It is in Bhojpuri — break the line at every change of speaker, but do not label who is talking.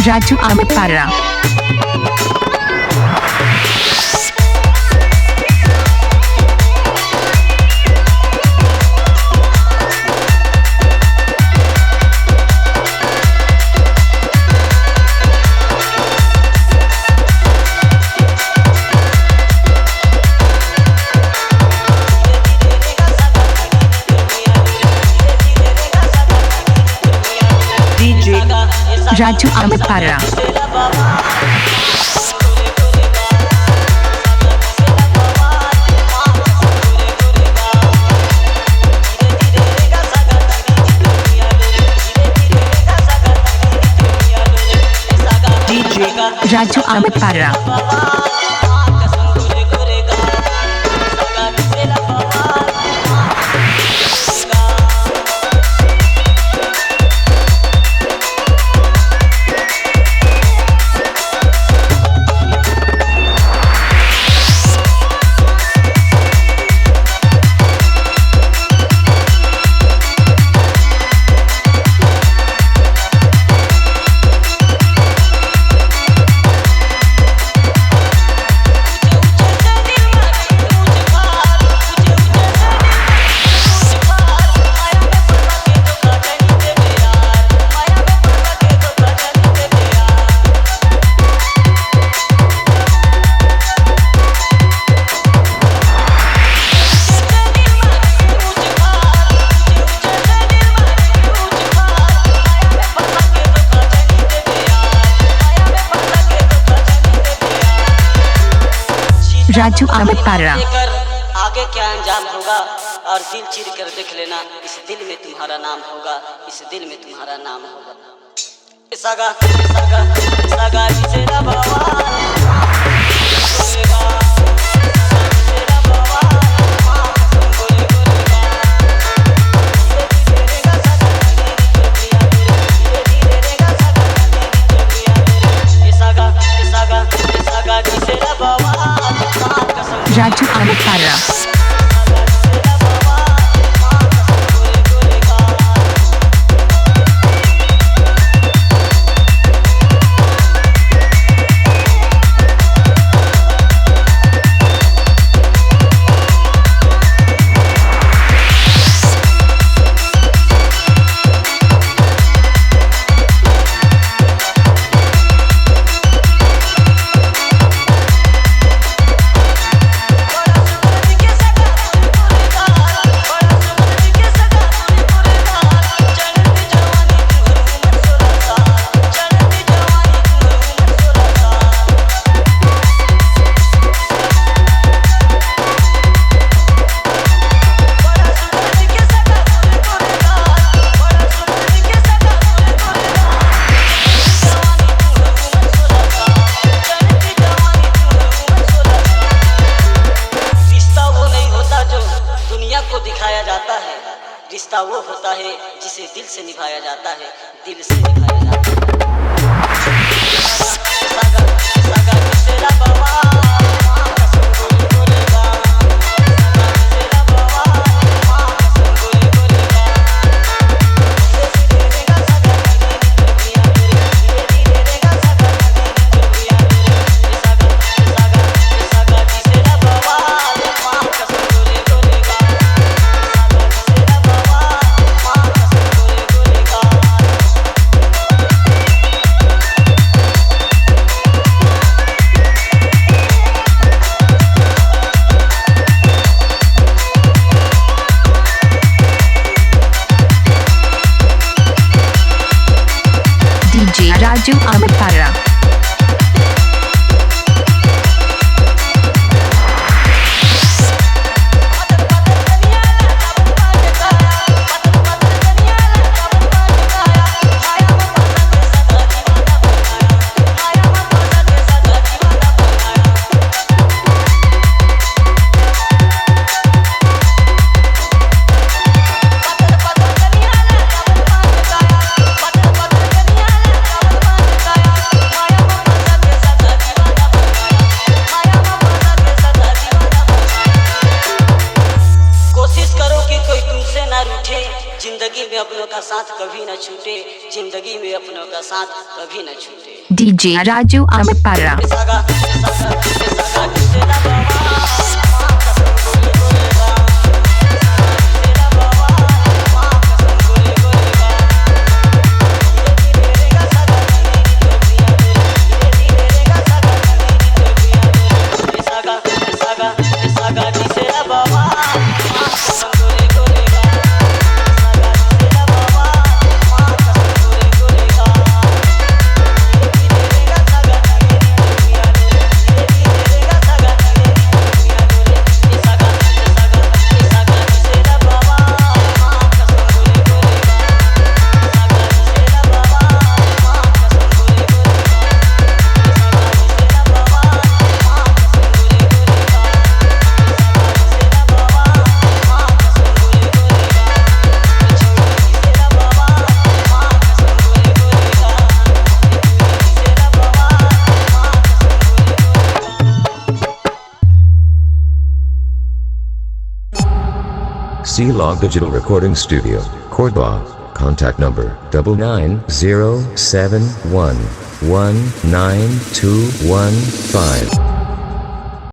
Raju Amit Parra. Raju Amit Parra. Raju Amit Parra. Raju Amit Parra.
आगे क्या अंजाम होगा और दिल चीर कर देख लेना, इस दिल में तुम्हारा नाम होगा, इस दिल में तुम्हारा नाम होगा। सागा सागा सागा जिसेरा बाबा
Raju Amit Parra.
रिश्ता वो होता है जिसे दिल से निभाया जाता है, दिल से निभाया जाता है। सागर सागर तेरा बाबा
Raju Amit Parra.
साथ कभी न छूटे, जिंदगी में अपनों का साथ कभी न छूटे।
DJ Raju Amit Parra.
सागा सागा सागा तेरा बाबा कसम गोरे गोरे बा, तेरा बाबा कसम गोरे गोरे बा, धीरे धीरे रेगा सागा धीरे धीरे रेगा सागा धीरे धीरे सागा सागा सागा तेरा बाबा कसम गोरे गोरे बा, सागा तेरा बाबा कसम गोरे गोरे बा,
C-Log Digital Recording Studio, Cordoba. Contact number 99071192115.